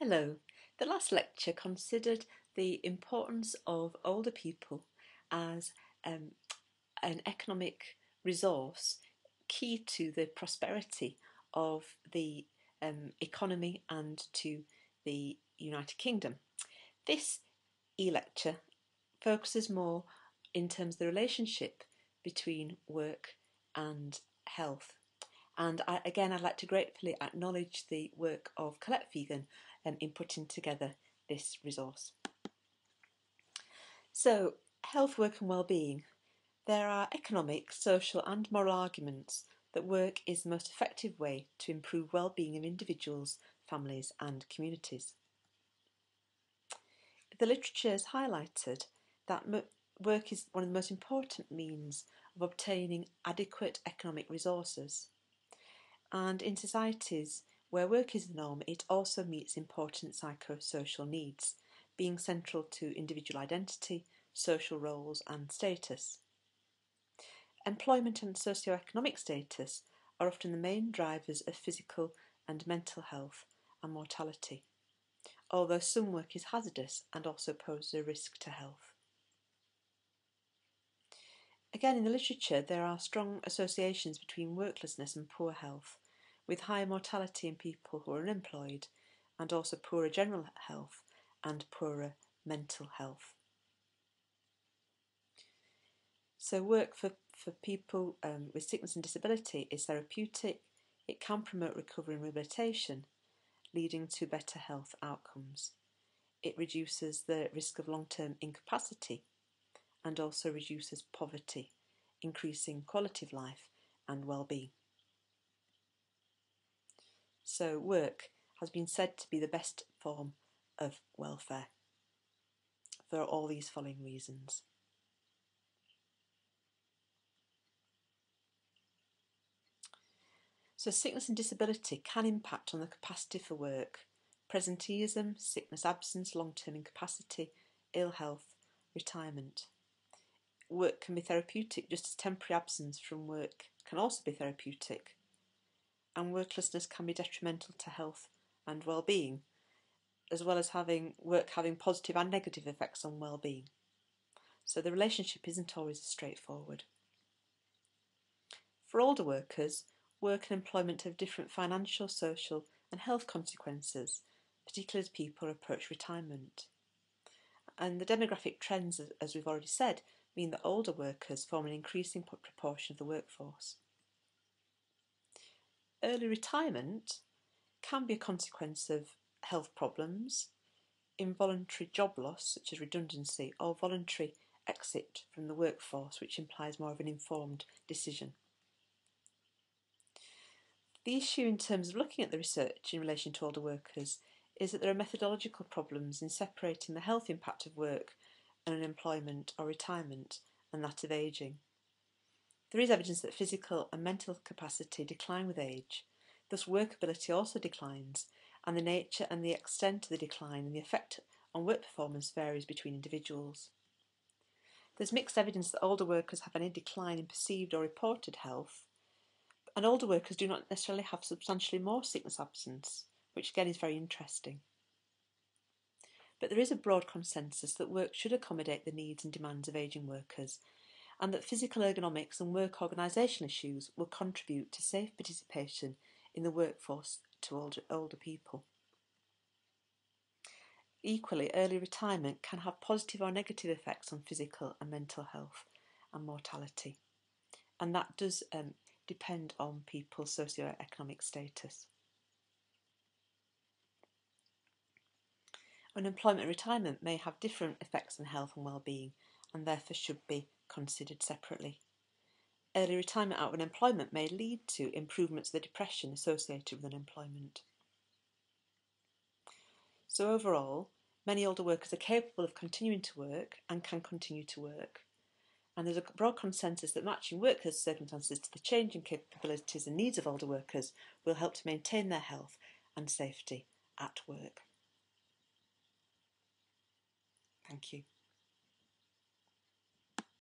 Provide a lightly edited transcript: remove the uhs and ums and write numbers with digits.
Hello. The last lecture considered the importance of older people as an economic resource key to the prosperity of the economy and to the United Kingdom. This e-lecture focuses more in terms of the relationship between work and health. And I'd like to gratefully acknowledge the work of Colette Fegan in putting together this resource. So, health, work and well-being. There are economic, social and moral arguments that work is the most effective way to improve well-being of individuals, families and communities. The literature has highlighted that work is one of the most important means of obtaining adequate economic resources. And in societies where work is the norm, it also meets important psychosocial needs, being central to individual identity, social roles and status. Employment and socioeconomic status are often the main drivers of physical and mental health and mortality, although some work is hazardous and also poses a risk to health. Again, in the literature, there are strong associations between worklessness and poor health, with higher mortality in people who are unemployed and also poorer general health and poorer mental health. So work for people with sickness and disability is therapeutic. It can promote recovery and rehabilitation, leading to better health outcomes. It reduces the risk of long-term incapacity and also reduces poverty, increasing quality of life and well-being. So work has been said to be the best form of welfare for all these following reasons. So sickness and disability can impact on the capacity for work. Presenteeism, sickness absence, long-term incapacity, ill health, retirement. Work can be therapeutic just as temporary absence from work can also be therapeutic. And worklessness can be detrimental to health and well-being, as well as having positive and negative effects on well-being. So the relationship isn't always as straightforward. For older workers, work and employment have different financial, social and health consequences, particularly as people approach retirement. And the demographic trends, as we've already said, mean that older workers form an increasing proportion of the workforce. Early retirement can be a consequence of health problems, involuntary job loss such as redundancy, or voluntary exit from the workforce, which implies more of an informed decision. The issue in terms of looking at the research in relation to older workers is that there are methodological problems in separating the health impact of work and unemployment or retirement and that of ageing. There is evidence that physical and mental capacity decline with age, thus workability also declines, and the nature and the extent of the decline and the effect on work performance varies between individuals. There's mixed evidence that older workers have any decline in perceived or reported health, and older workers do not necessarily have substantially more sickness absence, which again is very interesting. But there is a broad consensus that work should accommodate the needs and demands of ageing workers, and that physical ergonomics and work organisation issues will contribute to safe participation in the workforce to older people. Equally, early retirement can have positive or negative effects on physical and mental health and mortality, and that does depend on people's socio-economic status. Unemployment and retirement may have different effects on health and well-being and therefore should be considered separately. Early retirement out of unemployment may lead to improvements of the depression associated with unemployment. So overall, many older workers are capable of continuing to work and can continue to work. And there's a broad consensus that matching workers' circumstances to the changing capabilities and needs of older workers will help to maintain their health and safety at work. Thank you.